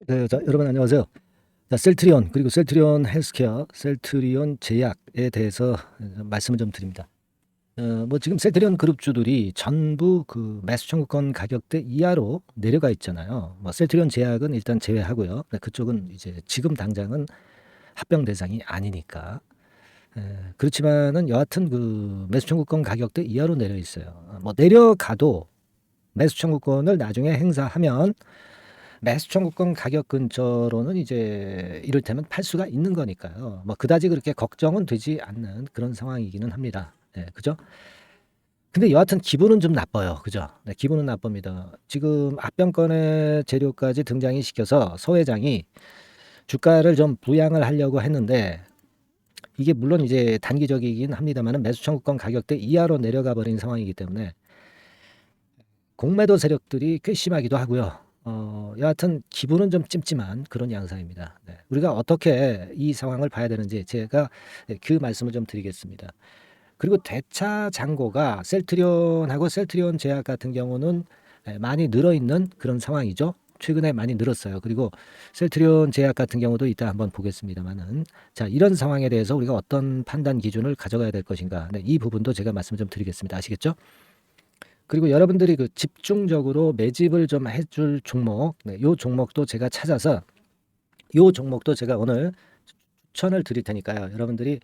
네, 자, 여러분 안녕하세요. 자, 셀트리온 그리고 셀트리온 헬스케어, 셀트리온 제약에 대해서 말씀을 좀 드립니다. 뭐 지금 셀트리온 그룹주들이 전부 그 매수 청구권 가격대 이하로 내려가 있잖아요. 뭐 셀트리온 제약은 일단 제외하고요. 네, 그쪽은 이제 지금 당장은 합병 대상이 아니니까. 그렇지만은 여하튼 그 매수 청구권 가격대 이하로 내려 있어요. 뭐 내려가도 매수 청구권을 나중에 행사하면 매수 청구권 가격 근처로는 이제 이를테면 팔 수가 있는 거니까요. 뭐 그다지 그렇게 걱정은 되지 않는 그런 상황이기는 합니다. 네, 그죠? 근데 여하튼 기분은 좀 나빠요. 그죠? 네, 기분은 나쁩니다. 지금 합병권의 재료까지 등장이 시켜서 서 회장이 주가를 좀 부양을 하려고 했는데 이게 물론 이제 단기적이긴 합니다만은 매수 청구권 가격대 이하로 내려가 버린 상황이기 때문에 공매도 세력들이 꽤 심하기도 하고요. 여하튼 기분은 좀 찜찜한 그런 양상입니다. 네. 우리가 어떻게 이 상황을 봐야 되는지 제가 그 말씀을 좀 드리겠습니다. 그리고 대차 잔고가 셀트리온하고 셀트리온 제약 같은 경우는 많이 늘어 있는 그런 상황이죠. 최근에 많이 늘었어요. 그리고 셀트리온 제약 같은 경우도 이따 한번 보겠습니다만은 자, 이런 상황에 대해서 우리가 어떤 판단 기준을 가져가야 될 것인가. 네, 이 부분도 제가 말씀을 좀 드리겠습니다. 아시겠죠? 그리고 여러분들이 그 집중적으로 매집을 좀 해줄 종목, 네, 요 종목도 제가 찾아서 요 종목도 제가 오늘 추천을 드릴 테니까요. 여러분들이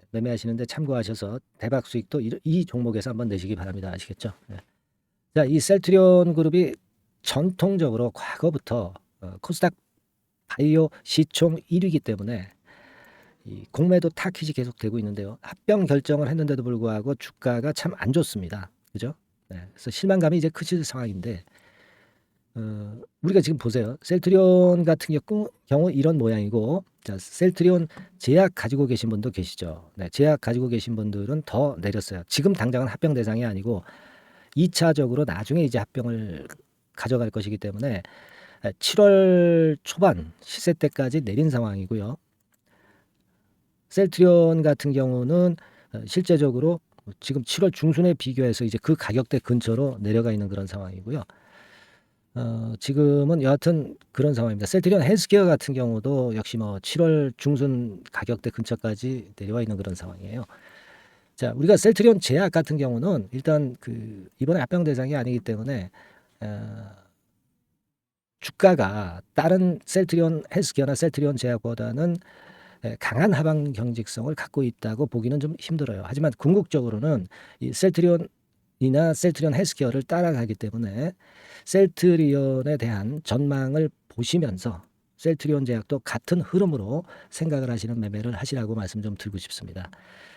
매매하시는데 참고하셔서 대박 수익도 이 종목에서 한번 내시기 바랍니다. 아시겠죠? 네. 자, 이 셀트리온 그룹이 전통적으로 과거부터 코스닥 바이오 시총 1위이기 때문에 이 공매도 타깃이 계속되고 있는데요. 합병 결정을 했는데도 불구하고 주가가 참 안 좋습니다. 그죠? 네, 그래서 실망감이 이제 크실 상황인데 우리가 지금 보세요. 셀트리온 같은 경우 이런 모양이고, 자, 셀트리온 제약 가지고 계신 분도 계시죠. 네, 제약 가지고 계신 분들은 더 내렸어요. 지금 당장은 합병 대상이 아니고 2차적으로 나중에 이제 합병을 가져갈 것이기 때문에 7월 초반 시세 때까지 내린 상황이고요. 셀트리온 같은 경우는 실제적으로 지금 7월 중순에 비교해서 이제 그 가격대 근처로 내려가 있는 그런 상황이고요. 지금은 여하튼 그런 상황입니다. 셀트리온 헬스케어 같은 경우도 역시 뭐 7월 중순 가격대 근처까지 내려와 있는 그런 상황이에요. 자, 우리가 셀트리온 제약 같은 경우는 일단 그 이번에 합병 대상이 아니기 때문에 어, 주가가 다른 셀트리온 헬스케어나 셀트리온 제약보다는 강한 하방 경직성을 갖고 있다고 보기는 좀 힘들어요. 하지만 궁극적으로는 이 셀트리온이나 셀트리온 헬스케어를 따라가기 때문에 셀트리온에 대한 전망을 보시면서 셀트리온 제약도 같은 흐름으로 생각을 하시는 매매를 하시라고 말씀 좀 드리고 싶습니다.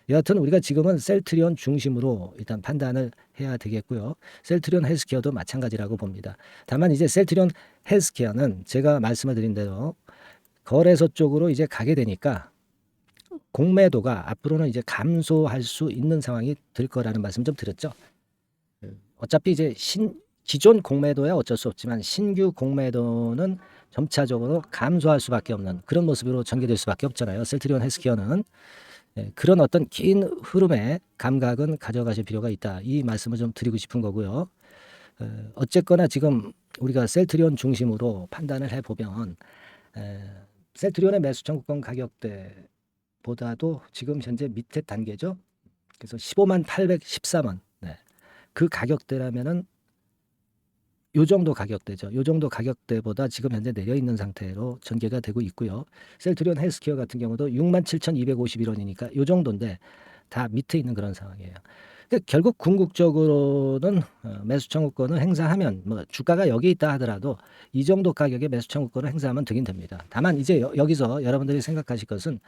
여하튼 우리가 지금은 셀트리온 중심으로 일단 판단을 해야 되겠고요. 셀트리온 헬스케어도 마찬가지라고 봅니다. 다만 이제 셀트리온 헬스케어는 제가 말씀을 드린 대로 거래소 쪽으로 이제 가게 되니까 공매도가 앞으로는 이제 감소할 수 있는 상황이 될 거라는 말씀 좀 드렸죠. 어차피 이제 기존 공매도야 어쩔 수 없지만 신규 공매도는 점차적으로 감소할 수밖에 없는 그런 모습으로 전개될 수밖에 없잖아요. 셀트리온 헬스케어는 그런 어떤 긴 흐름의 감각은 가져가실 필요가 있다. 이 말씀을 좀 드리고 싶은 거고요. 어쨌거나 지금 우리가 셀트리온 중심으로 판단을 해보면 셀트리온의 매수 청구권 가격대보다도 지금 현재 밑에 단계죠. 그래서 15만 814원. 네. 그 가격대라면은 요 정도 가격대죠. 요 정도 가격대보다 지금 현재 내려 있는 상태로 전개가 되고 있고요. 셀트리온 헬스케어 같은 경우도 67,251원이니까 요 정도인데 다 밑에 있는 그런 상황이에요. 그러니까 결국 궁극적으로는 매수 청구권을 행사하면 뭐 주가가 여기 있다 하더라도 이 정도 가격의 매수 청구권을 행사하면 되긴 됩니다. 다만 이제 여기서 여러분들이 생각하실 것은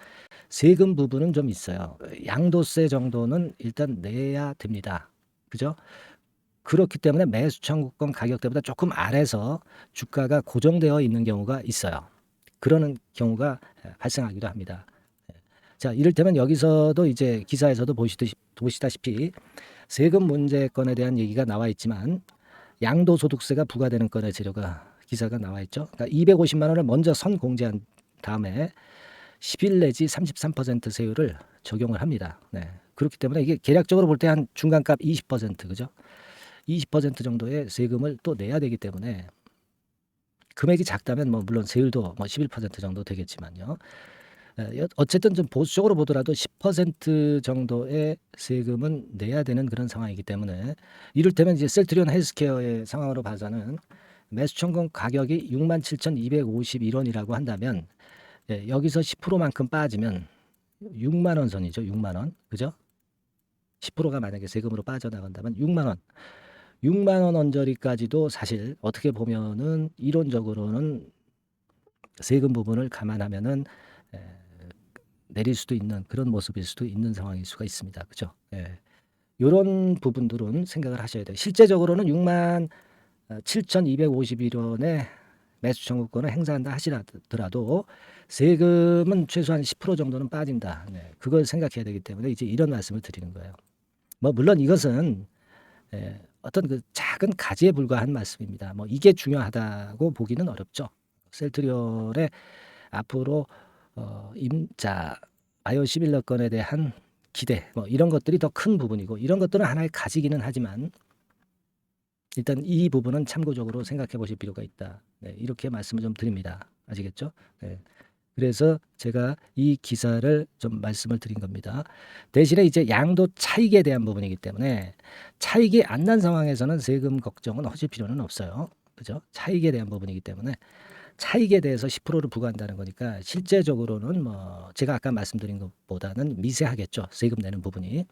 세금 부분은 좀 있어요. 양도세 정도는 일단 내야 됩니다. 그죠? 그렇기 때문에 매수 청구권 가격대보다 조금 아래서 주가가 고정되어 있는 경우가 있어요. 그러는 경우가 발생하기도 합니다. 자, 이를테면 여기서도 이제 기사에서도 보시다시피 세금 문제건에 대한 얘기가 나와 있지만 양도소득세가 부과되는 건의 재료가 기사가 나와 있죠. 그러니까 250만 원을 먼저 선 공제한 다음에 10일 내지 33% 세율을 적용을 합니다. 네. 그렇기 때문에 이게 계략적으로 볼 때 한 중간값 20% 그죠? 20% 정도의 세금을 또 내야 되기 때문에 금액이 작다면 뭐 물론 세율도 뭐 11% 정도 되겠지만요. 어쨌든 좀 보수적으로 보더라도 10% 정도의 세금은 내야 되는 그런 상황이기 때문에 이를테면 이제 셀트리온 헬스케어의 상황으로 봐서는 매수천공 가격이 67,251원이라고 한다면 여기서 10%만큼 빠지면 6만 원 선이죠. 6만 원. 그죠? 10%가 만약에 세금으로 빠져나간다면 6만 원. 6만 원 언저리까지도 사실 어떻게 보면은 이론적으로는 세금 부분을 감안하면은 에, 내릴 수도 있는 그런 모습일 수도 있는 상황일 수가 있습니다. 그죠? 예. 요런 부분들은 생각을 하셔야 돼요. 실제적으로는 6만 7,251원의 매수 청구권을 행사한다 하시더라도 세금은 최소한 10% 정도는 빠진다. 네, 그걸 생각해야 되기 때문에 이제 이런 말씀을 드리는 거예요. 뭐 물론 이것은 어떤 그 작은 가지에 불과한 말씀입니다. 뭐 이게 중요하다고 보기는 어렵죠. 셀트리온의 앞으로 임자 바이오시밀러 건에 대한 기대 뭐 이런 것들이 더 큰 부분이고 이런 것들은 하나의 가지기는 하지만 일단 이 부분은 참고적으로 생각해 보실 필요가 있다. 네, 이렇게 말씀을 좀 드립니다. 아시겠죠? 네. 그래서 제가 이 기사를 좀 말씀을 드린 겁니다. 대신에 이제 양도 차익에 대한 부분이기 때문에 차익이 안 난 상황에서는 세금 걱정은 하실 필요는 없어요. 그죠? 차익에 대한 부분이기 때문에 차익에 대해서 10%를 부과한다는 거니까 실제적으로는 뭐 제가 아까 말씀드린 것보다는 미세하겠죠. 세금 내는 부분이.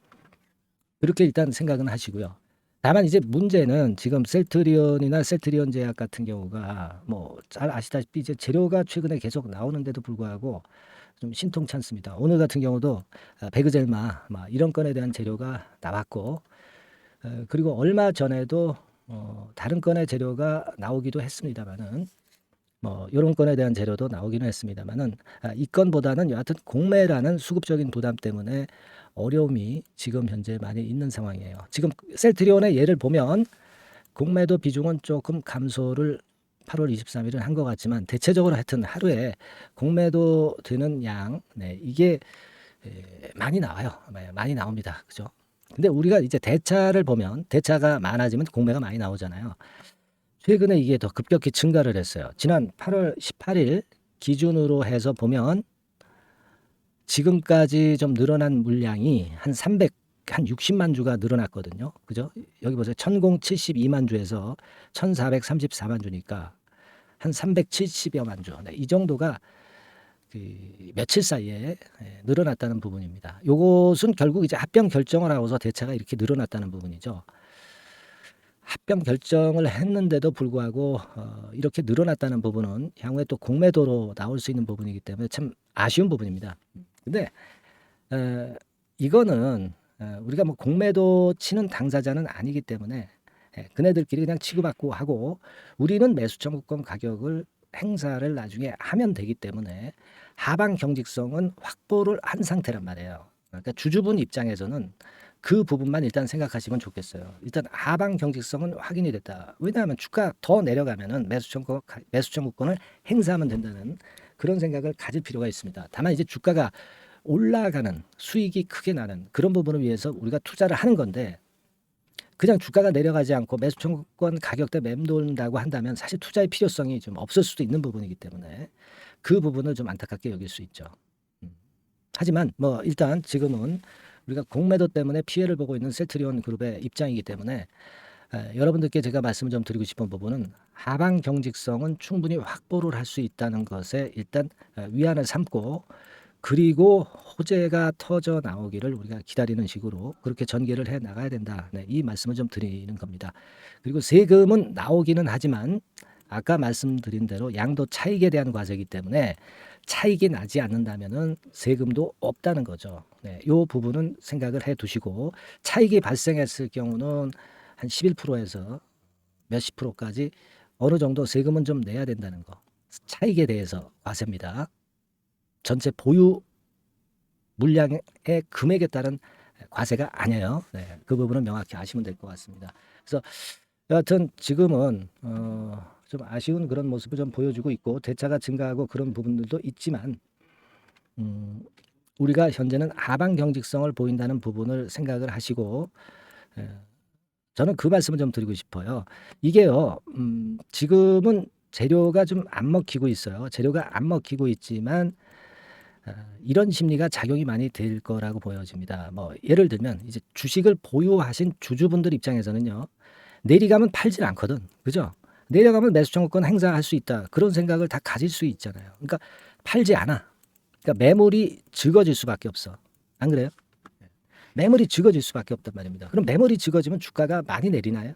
그렇게 일단 생각은 하시고요. 다만 이제 문제는 지금 셀트리온이나 셀트리온 제약 같은 경우가 뭐 잘 아시다시피 이제 재료가 최근에 계속 나오는데도 불구하고 좀 신통치 않습니다. 오늘 같은 경우도 베그젤마 이런 건에 대한 재료가 나왔고 그리고 얼마 전에도 다른 건의 재료가 나오기도 했습니다만은 뭐 요런 건에 대한 재료도 나오기는 했습니다만은 이 건보다는 여하튼 공매라는 수급적인 부담 때문에 어려움이 지금 현재 많이 있는 상황이에요. 지금 셀트리온의 예를 보면 공매도 비중은 조금 감소를 8월 23일은 한 것 같지만 대체적으로 하여튼 하루에 공매도 되는 양 이게 많이 나와요. 많이 나옵니다. 그죠? 근데 우리가 이제 대차를 보면 대차가 많아지면 공매가 많이 나오잖아요. 최근에 이게 더 급격히 증가를 했어요. 지난 8월 18일 기준으로 해서 보면 지금까지 좀 늘어난 물량이 한 60만 주가 늘어났거든요. 그죠? 여기 보세요. 1072만 주에서 1434만 주니까 한 370여만 주. 네, 이 정도가 그 며칠 사이에 늘어났다는 부분입니다. 요것은 결국 이제 합병 결정을 하고서 대차가 이렇게 늘어났다는 부분이죠. 합병 결정을 했는데도 불구하고 이렇게 늘어났다는 부분은 향후에 또 공매도로 나올 수 있는 부분이기 때문에 참 아쉬운 부분입니다. 근데 이거는 우리가 뭐 공매도 치는 당사자는 아니기 때문에 그네들끼리 그냥 치고받고 하고 우리는 매수 청구권 가격을 행사를 나중에 하면 되기 때문에 하방 경직성은 확보를 한 상태란 말이에요. 그러니까 주주분 입장에서는 그 부분만 일단 생각하시면 좋겠어요. 일단 하방 경직성은 확인이 됐다. 왜냐하면 주가 더 내려가면은 매수 청구권을 행사하면 된다는 그런 생각을 가질 필요가 있습니다. 다만 이제 주가가 올라가는 수익이 크게 나는 그런 부분을 위해서 우리가 투자를 하는 건데 그냥 주가가 내려가지 않고 매수 청구권 가격대 맴돈다고 한다면 사실 투자의 필요성이 좀 없을 수도 있는 부분이기 때문에 그 부분을 좀 안타깝게 여길 수 있죠. 하지만 뭐 일단 지금은 우리가 공매도 때문에 피해를 보고 있는 셀트리온 그룹의 입장이기 때문에 여러분들께 제가 말씀을 좀 드리고 싶은 부분은 하방 경직성은 충분히 확보를 할 수 있다는 것에 일단 위안을 삼고 그리고 호재가 터져 나오기를 우리가 기다리는 식으로 그렇게 전개를 해 나가야 된다. 네, 이 말씀을 좀 드리는 겁니다. 그리고 세금은 나오기는 하지만 아까 말씀드린 대로 양도 차익에 대한 과세이기 때문에 차익이 나지 않는다면은 세금도 없다는 거죠. 네, 이 부분은 생각을 해 두시고 차익이 발생했을 경우는 한 11%에서 몇십 프로까지 어느 정도 세금은 좀 내야 된다는 거. 차익에 대해서 과세입니다. 전체 보유 물량의 금액에 따른 과세가 아니에요. 네, 그 부분은 명확히 아시면 될 것 같습니다. 그래서 여하튼 지금은 좀 아쉬운 그런 모습을 좀 보여주고 있고 대차가 증가하고 그런 부분들도 있지만 우리가 현재는 하방 경직성을 보인다는 부분을 생각을 하시고 저는 그 말씀을 좀 드리고 싶어요. 이게요 지금은 재료가 좀 안 먹히고 있어요. 재료가 안 먹히고 있지만 이런 심리가 작용이 많이 될 거라고 보여집니다. 뭐 예를 들면 이제 주식을 보유하신 주주분들 입장에서는요. 내리가면 팔질 않거든. 그죠? 내려가면 매수 청구권 행사할 수 있다. 그런 생각을 다 가질 수 있잖아요. 그러니까 팔지 않아. 그러니까 매물이 적어질 수밖에 없어. 안 그래요? 매물이 적어질 수밖에 없단 말입니다. 그럼 매물이 적어지면 주가가 많이 내리나요?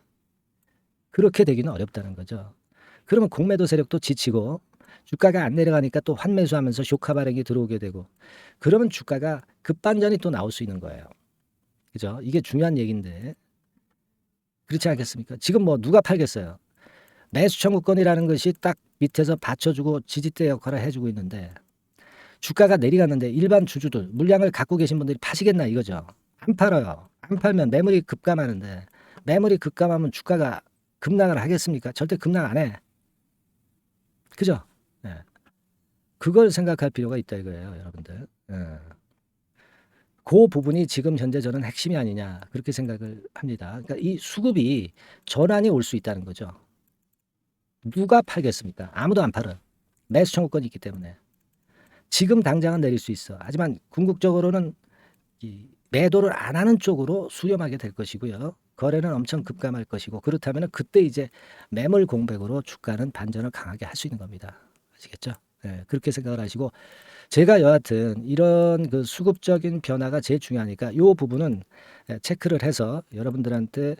그렇게 되기는 어렵다는 거죠. 그러면 공매도 세력도 지치고 주가가 안 내려가니까 또 환매수하면서 쇼카 발행이 들어오게 되고 그러면 주가가 급반전이 또 나올 수 있는 거예요. 그죠? 이게 중요한 얘기인데 그렇지 않겠습니까? 지금 뭐 누가 팔겠어요? 매수 청구권이라는 것이 딱 밑에서 받쳐주고 지지대 역할을 해주고 있는데 주가가 내려갔는데 일반 주주들 물량을 갖고 계신 분들이 파시겠나 이거죠. 안 팔아요. 안 팔면 매물이 급감하는데 매물이 급감하면 주가가 급락을 하겠습니까? 절대 급락 안 해. 그죠? 네. 그걸 생각할 필요가 있다 이거예요, 여러분들. 그 부분이 지금 현재 저는 핵심이 아니냐 그렇게 생각을 합니다. 그러니까 이 수급이 전환이 올 수 있다는 거죠. 누가 팔겠습니까? 아무도 안 팔아. 매수 청구권이 있기 때문에. 지금 당장은 내릴 수 있어. 하지만 궁극적으로는 이 매도를 안 하는 쪽으로 수렴하게 될 것이고요. 거래는 엄청 급감할 것이고 그렇다면 그때 이제 매물 공백으로 주가는 반전을 강하게 할 수 있는 겁니다. 아시겠죠? 네, 그렇게 생각을 하시고 제가 여하튼 이런 그 수급적인 변화가 제일 중요하니까 이 부분은 체크를 해서 여러분들한테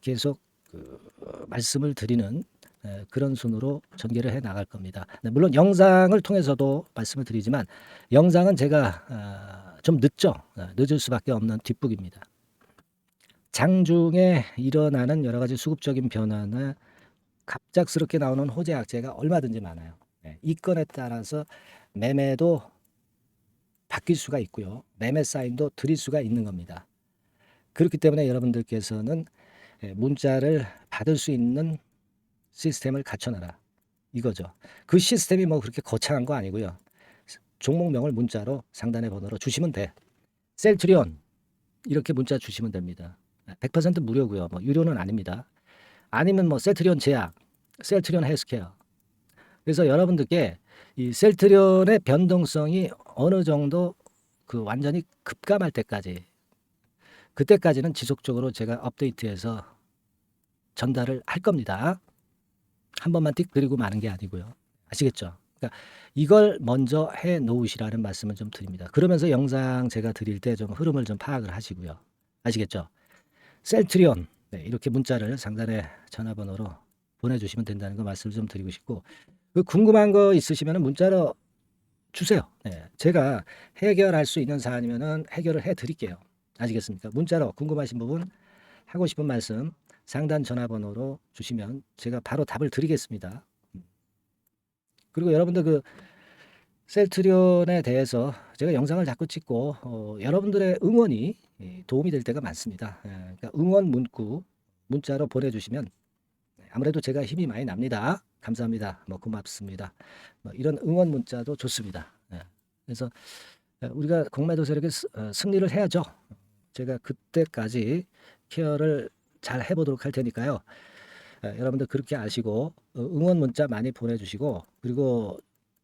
계속 말씀을 드리는 그런 순으로 전개를 해 나갈 겁니다. 물론 영상을 통해서도 말씀을 드리지만 영상은 제가 좀 늦죠. 늦을 수밖에 없는 뒷북입니다. 장중에 일어나는 여러 가지 수급적인 변화나 갑작스럽게 나오는 호재 악재가 얼마든지 많아요. 이 건에 따라서 매매도 바뀔 수가 있고요. 매매 사인도 드릴 수가 있는 겁니다. 그렇기 때문에 여러분들께서는 문자를 받을 수 있는 시스템을 갖춰놔라. 이거죠. 그 시스템이 뭐 그렇게 거창한 거 아니고요. 종목명을 문자로 상단의 번호로 주시면 돼. 셀트리온 이렇게 문자 주시면 됩니다. 100% 무료고요. 뭐 유료는 아닙니다. 아니면 뭐 셀트리온 제약, 셀트리온 헬스케어. 그래서 여러분들께 이 셀트리온의 변동성이 어느 정도 그 완전히 급감할 때까지 그때까지는 지속적으로 제가 업데이트해서 전달을 할 겁니다. 한 번만 띡 드리고 마는 게 아니고요. 아시겠죠? 그러니까 이걸 먼저 해 놓으시라는 말씀을 좀 드립니다. 그러면서 영상 제가 드릴 때 좀 흐름을 좀 파악을 하시고요. 아시겠죠? 셀트리온 이렇게 문자를 상단에 전화번호로 보내주시면 된다는 거 말씀을 좀 드리고 싶고 그 궁금한 거 있으시면 문자로 주세요. 제가 해결할 수 있는 사안이면 해결을 해드릴게요. 아시겠습니까? 문자로 궁금하신 부분 하고 싶은 말씀 상단 전화번호로 주시면 제가 바로 답을 드리겠습니다. 그리고 여러분들 그 셀트리온에 대해서 제가 영상을 자꾸 찍고 여러분들의 응원이 도움이 될 때가 많습니다. 그러니까 응원 문구 문자로 보내주시면 아무래도 제가 힘이 많이 납니다. 감사합니다. 뭐 고맙습니다. 뭐 이런 응원 문자도 좋습니다. 그래서 우리가 공매도 세력의 승리를 해야죠. 제가 그때까지 케어를 잘 해보도록 할 테니까요. 여러분들 그렇게 아시고 응원 문자 많이 보내주시고 그리고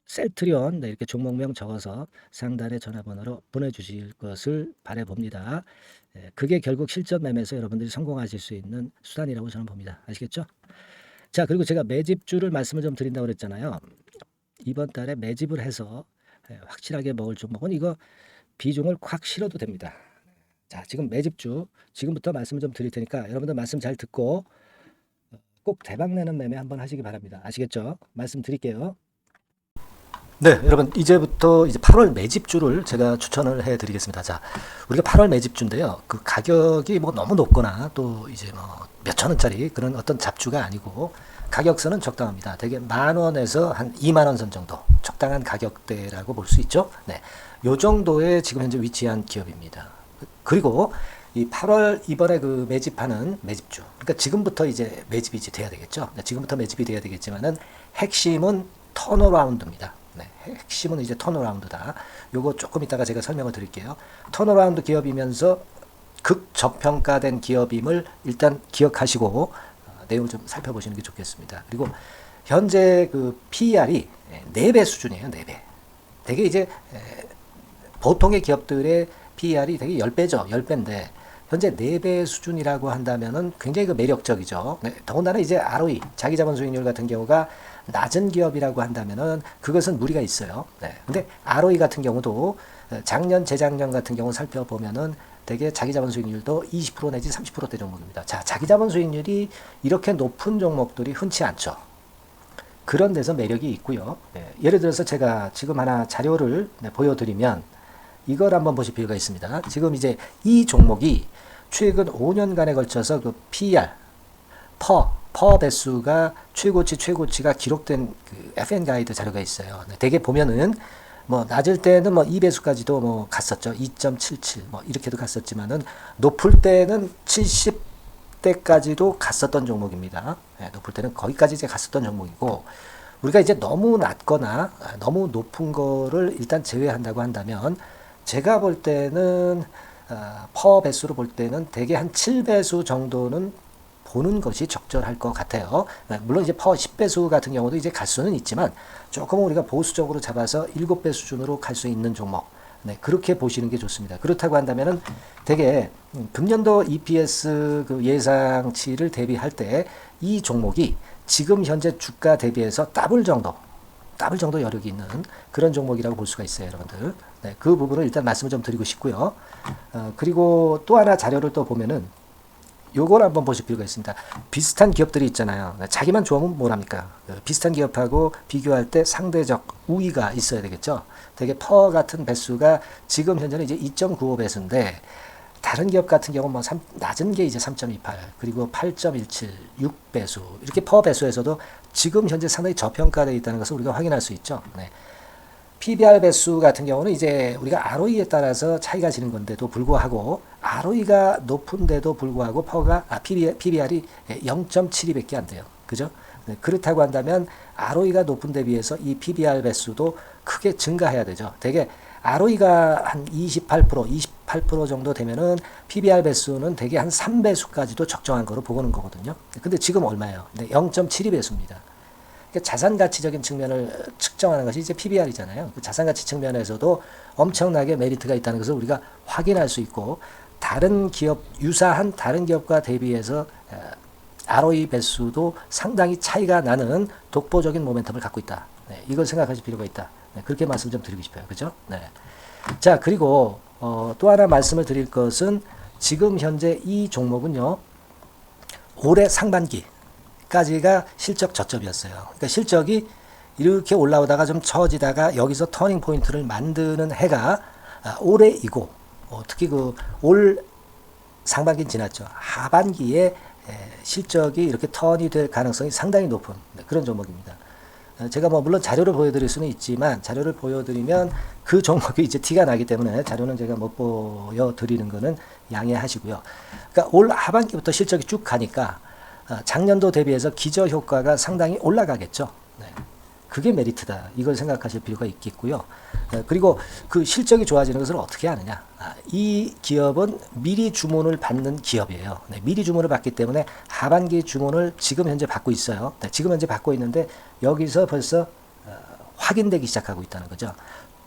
셀트리온 이렇게 종목명 적어서 상단에 전화번호로 보내주실 것을 바라봅니다. 그게 결국 실전 매매에서 여러분들이 성공하실 수 있는 수단이라고 저는 봅니다. 아시겠죠? 자 그리고 제가 매집주를 말씀을 좀 드린다고 그랬잖아요. 이번 달에 매집을 해서 확실하게 먹을 종목은 이거 비중을 콱 실어도 됩니다. 자 지금 매집주 지금부터 말씀을 좀 드릴 테니까 여러분들 말씀 잘 듣고 꼭 대박내는 매매 한번 하시기 바랍니다. 아시겠죠? 말씀 드릴게요. 네, 여러분 이제부터 이제 8월 매집주를 제가 추천을 해드리겠습니다. 자, 우리가 8월 매집주인데요. 그 가격이 뭐 너무 높거나 또 이제 뭐 몇천 원짜리 그런 어떤 잡주가 아니고 가격선은 적당합니다. 대개 10,000원에서 한 20,000원 선 정도 적당한 가격대라고 볼 수 있죠. 네, 요 정도의 지금 현재 위치한 기업입니다. 그리고 이 8월 이번에 그 매집하는 매집주, 그러니까 지금부터 이제 매집이 이제 돼야 되겠죠. 네, 지금부터 매집이 돼야 되겠지만은 핵심은 턴어라운드입니다. 네, 핵심은 이제 턴어라운드다. 요거 조금 이따가 제가 설명을 드릴게요. 턴어라운드 기업이면서 극저평가된 기업임을 일단 기억하시고 내용을 좀 살펴보시는 게 좋겠습니다. 그리고 현재 그 PER이 4배 수준이에요. 4배. 되게 이제 보통의 기업들의 PER이 되게 10배죠. 10배인데 현재 4배 수준이라고 한다면은 굉장히 그 매력적이죠. 네, 더군다나 이제 ROE, 자기자본 수익률 같은 경우가 낮은 기업이라고 한다면은 그것은 무리가 있어요. 네. 근데 ROE 같은 경우도 작년, 재작년 같은 경우 살펴보면은 되게 자기자본 수익률도 20% 내지 30%대 종목입니다. 자, 자기자본 수익률이 이렇게 높은 종목들이 흔치 않죠. 그런 데서 매력이 있고요. 네, 예를 들어서 제가 지금 하나 자료를 보여드리면 이걸 한번 보실 필요가 있습니다. 지금 이제 이 종목이 최근 5년간에 걸쳐서 그 PER, 퍼 배수가 최고치가 기록된 그 FN 가이드 자료가 있어요. 네, 대개 보면은 뭐 낮을 때는 뭐 2배수까지도 뭐 갔었죠. 2.77 뭐 이렇게도 갔었지만은 높을 때는 70대까지도 갔었던 종목입니다. 네, 높을 때는 거기까지 이제 갔었던 종목이고 우리가 이제 너무 낮거나 너무 높은 거를 일단 제외한다고 한다면 제가 볼 때는 퍼 배수로 볼 때는 대개 한 7배수 정도는 보는 것이 적절할 것 같아요. 물론 이제 퍼 10배수 같은 경우도 이제 갈 수는 있지만 조금 우리가 보수적으로 잡아서 7배 수준으로 갈 수 있는 종목. 네, 그렇게 보시는 게 좋습니다. 그렇다고 한다면은 되게 금년도 EPS 그 예상치를 대비할 때 이 종목이 지금 현재 주가 대비해서 더블 정도 여력이 있는 그런 종목이라고 볼 수가 있어요, 여러분들. 네, 그 부분을 일단 말씀을 좀 드리고 싶고요. 그리고 또 하나 자료를 또 보면은 요걸 한번 보실 필요가 있습니다. 비슷한 기업들이 있잖아요. 자기만 좋으면 뭘 합니까? 비슷한 기업하고 비교할 때 상대적 우위가 있어야 되겠죠. 되게 퍼 같은 배수가 지금 현재는 이제 2.95배수인데 다른 기업 같은 경우는 뭐 낮은 게 이제 3.28 그리고 8.17 6배수 이렇게 퍼 배수에서도 지금 현재 상당히 저평가되어 있다는 것을 우리가 확인할 수 있죠. 네. PBR 배수 같은 경우는 이제 우리가 ROE에 따라서 차이가 지는 건데도 불구하고 ROE가 높은데도 불구하고 PBR이 0.72밖에 안 돼요. 그죠? 네, 그렇다고 한다면 ROE가 높은 데 비해서 이 PBR 배수도 크게 증가해야 되죠. 되게 ROE가 한 28% 정도 되면은 PBR 배수는 되게 한 3배수까지도 적정한 거로 보고는 거거든요. 근데 지금 얼마예요? 0.72배수입니다. 자산 가치적인 측면을 측정하는 것이 이제 PBR이잖아요. 그 자산 가치 측면에서도 엄청나게 메리트가 있다는 것을 우리가 확인할 수 있고 다른 기업 유사한 다른 기업과 대비해서 ROE 배수도 상당히 차이가 나는 독보적인 모멘텀을 갖고 있다. 네, 이걸 생각하실 필요가 있다. 네, 그렇게 말씀 좀 드리고 싶어요. 그죠? 네. 자, 그리고 또 하나 말씀을 드릴 것은 지금 현재 이 종목은요. 올해 상반기 까지가 실적 저점이었어요. 그러니까 실적이 이렇게 올라오다가 좀 처지다가 여기서 터닝 포인트를 만드는 해가 올해이고 특히 그 올 상반기는 지났죠. 하반기에 실적이 이렇게 턴이 될 가능성이 상당히 높은 그런 종목입니다. 제가 뭐 물론 자료를 보여드릴 수는 있지만 자료를 보여드리면 그 종목이 이제 티가 나기 때문에 자료는 제가 못 보여드리는 거는 양해하시고요. 그러니까 올 하반기부터 실적이 쭉 가니까 작년도 대비해서 기저효과가 상당히 올라가겠죠. 네. 그게 메리트다. 이걸 생각하실 필요가 있겠고요. 그리고 그 실적이 좋아지는 것을 어떻게 하느냐. 이 기업은 미리 주문을 받는 기업이에요. 네. 미리 주문을 받기 때문에 하반기 주문을 지금 현재 받고 있어요. 네. 지금 현재 받고 있는데 여기서 벌써 확인되기 시작하고 있다는 거죠.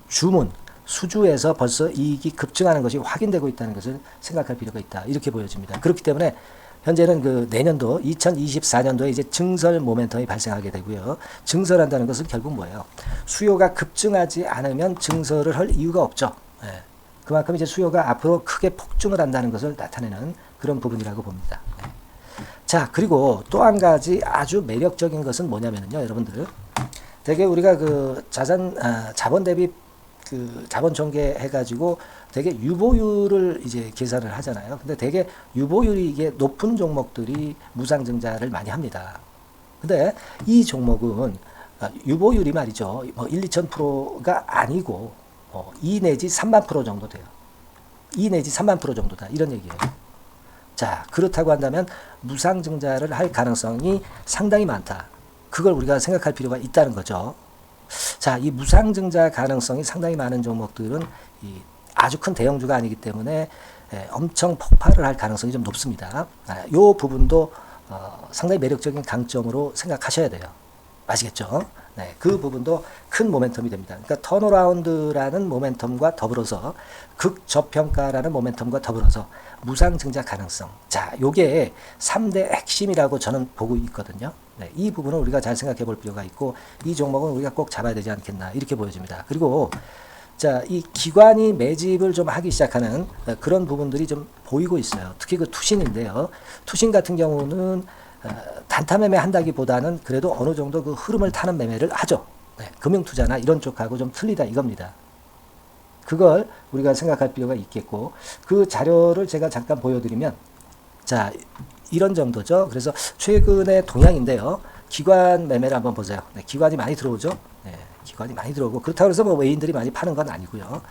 주문, 수주에서 벌써 이익이 급증하는 것이 확인되고 있다는 것을 생각할 필요가 있다. 이렇게 보여집니다. 그렇기 때문에 현재는 그 내년도 2024년도에 이제 증설 모멘텀이 발생하게 되고요. 증설한다는 것은 결국 뭐예요? 수요가 급증하지 않으면 증설을 할 이유가 없죠. 네. 그만큼 이제 수요가 앞으로 크게 폭증을 한다는 것을 나타내는 그런 부분이라고 봅니다. 네. 자, 그리고 또 한 가지 아주 매력적인 것은 뭐냐면요, 여러분들. 되게 우리가 그 자본 대비 그 자본 전개 해가지고 되게 유보율을 이제 계산을 하잖아요. 근데 되게 유보율이 이게 높은 종목들이 무상증자를 많이 합니다. 근데 이 종목은 유보율이 말이죠. 뭐 1, 2,000%가 아니고 2 내지 3만 프로 정도 돼요. 2 내지 3만 프로 정도다. 이런 얘기예요. 자, 그렇다고 한다면 무상증자를 할 가능성이 상당히 많다. 그걸 우리가 생각할 필요가 있다는 거죠. 자, 이 무상증자 가능성이 상당히 많은 종목들은 아주 큰 대형주가 아니기 때문에 엄청 폭발을 할 가능성이 좀 높습니다. 이 부분도 상당히 매력적인 강점으로 생각하셔야 돼요. 아시겠죠? 네, 그 부분도 큰 모멘텀이 됩니다. 그러니까 턴어라운드라는 모멘텀과 더불어서 극저평가라는 모멘텀과 더불어서 무상증자 가능성. 자, 요게 3대 핵심이라고 저는 보고 있거든요. 네, 이 부분은 우리가 잘 생각해 볼 필요가 있고 이 종목은 우리가 꼭 잡아야 되지 않겠나 이렇게 보여집니다. 그리고 자, 이 기관이 매집을 좀 하기 시작하는 그런 부분들이 좀 보이고 있어요. 특히 그 투신인데요. 투신 같은 경우는 단타 매매 한다기보다는 그래도 어느 정도 그 흐름을 타는 매매를 하죠. 네, 금융투자나 이런 쪽하고 좀 틀리다 이겁니다. 그걸 우리가 생각할 필요가 있겠고 그 자료를 제가 잠깐 보여드리면 자 이런 정도죠. 그래서 최근의 동향인데요. 기관 매매를 한번 보세요. 네, 기관이 많이 들어오죠. 네, 기관이 많이 들어오고 그렇다고 해서 뭐 외인들이 많이 파는 건 아니고요.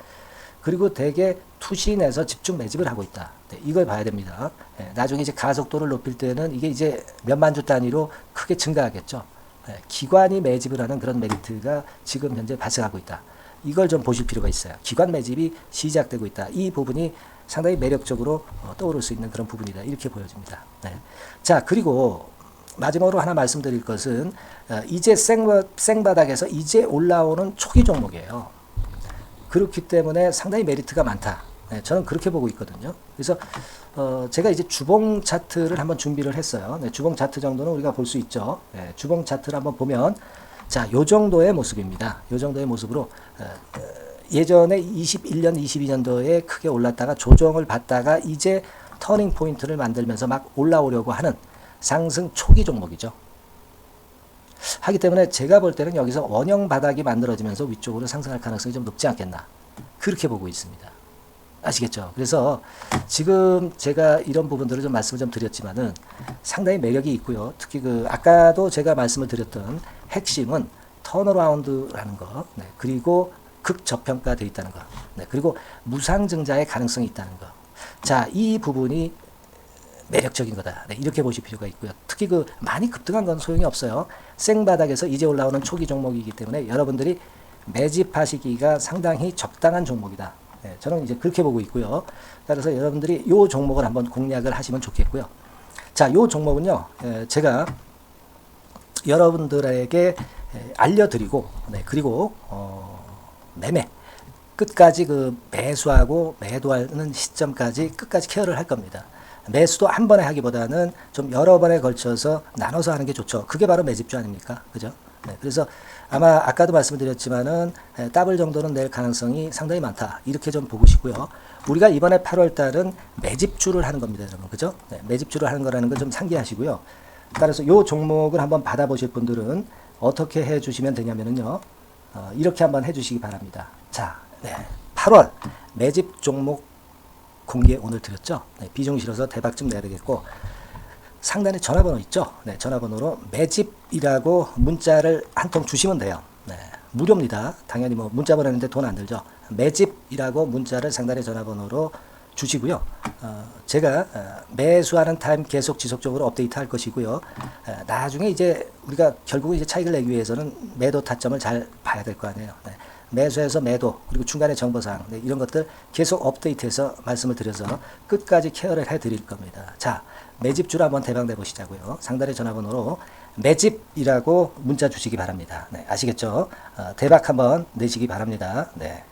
그리고 대개 투신에서 집중 매집을 하고 있다. 네, 이걸 봐야 됩니다. 네, 나중에 이제 가속도를 높일 때는 이게 이제 몇만 주 단위로 크게 증가하겠죠. 네, 기관이 매집을 하는 그런 메리트가 지금 현재 발생하고 있다. 이걸 좀 보실 필요가 있어요. 기관 매집이 시작되고 있다. 이 부분이 상당히 매력적으로 떠오를 수 있는 그런 부분이다. 이렇게 보여집니다. 네. 자, 그리고 마지막으로 하나 말씀드릴 것은 이제 생바닥에서 이제 올라오는 초기 종목이에요. 그렇기 때문에 상당히 메리트가 많다. 네, 저는 그렇게 보고 있거든요. 그래서 제가 이제 주봉 차트를 한번 준비를 했어요. 네, 주봉 차트 정도는 우리가 볼 수 있죠. 네, 주봉 차트를 한번 보면 자, 요 정도의 모습입니다. 요 정도의 모습으로 예전에 21년, 22년도에 크게 올랐다가 조정을 받다가 이제 터닝 포인트를 만들면서 막 올라오려고 하는 상승 초기 종목이죠. 하기 때문에 제가 볼 때는 여기서 원형 바닥이 만들어지면서 위쪽으로 상승할 가능성이 좀 높지 않겠나. 그렇게 보고 있습니다. 아시겠죠? 그래서 지금 제가 이런 부분들을 좀 말씀을 좀 드렸지만은 상당히 매력이 있고요. 특히 그 아까도 제가 말씀을 드렸던 핵심은 턴어라운드라는 거, 네, 그리고 극저평가되어 있다는 거, 네, 그리고 무상증자의 가능성이 있다는 거. 자, 이 부분이 매력적인 거다. 네, 이렇게 보실 필요가 있고요. 특히 그 많이 급등한 건 소용이 없어요. 생바닥에서 이제 올라오는 초기 종목이기 때문에 여러분들이 매집하시기가 상당히 적당한 종목이다. 네, 저는 이제 그렇게 보고 있고요. 따라서 여러분들이 이 종목을 한번 공략을 하시면 좋겠고요. 자, 이 종목은요, 제가 여러분들에게 알려드리고, 네, 그리고 매매 끝까지 그 매수하고 매도하는 시점까지 끝까지 케어를 할 겁니다. 매수도 한 번에 하기보다는 좀 여러 번에 걸쳐서 나눠서 하는 게 좋죠. 그게 바로 매집주 아닙니까? 그죠? 네, 그래서 아마 아까도 말씀드렸지만은 더블 정도는 낼 가능성이 상당히 많다. 이렇게 좀 보시고요. 우리가 이번에 8월 달은 매집주를 하는 겁니다, 여러분. 그죠? 네, 매집주를 하는 거라는 걸 좀 상기하시고요. 따라서 요 종목을 한번 받아보실 분들은 어떻게 해 주시면 되냐면은요. 이렇게 한번 해 주시기 바랍니다. 자, 네, 8월 매집 종목 공개 오늘 드렸죠. 네, 비중 실어서 대박 좀 내야 되겠고 상단에 전화번호 있죠. 네, 전화번호로 매집이라고 문자를 한 통 주시면 돼요. 네, 무료입니다. 당연히 뭐 문자 보내는데 돈 안 들죠. 매집이라고 문자를 상단의 전화번호로 주시고요. 제가 매수하는 타임 계속 지속적으로 업데이트 할 것이고요. 나중에 이제 우리가 결국 이제 차익을 내기 위해서는 매도 타점을 잘 봐야 될 거 아니에요. 네. 매수해서 매도 그리고 중간에 정보사항 네, 이런 것들 계속 업데이트해서 말씀을 드려서 끝까지 케어를 해드릴 겁니다. 자, 매집주를 한번 대박 내보시자고요. 상단의 전화번호로 매집이라고 문자 주시기 바랍니다. 네, 아시겠죠? 대박 한번 내시기 바랍니다. 네.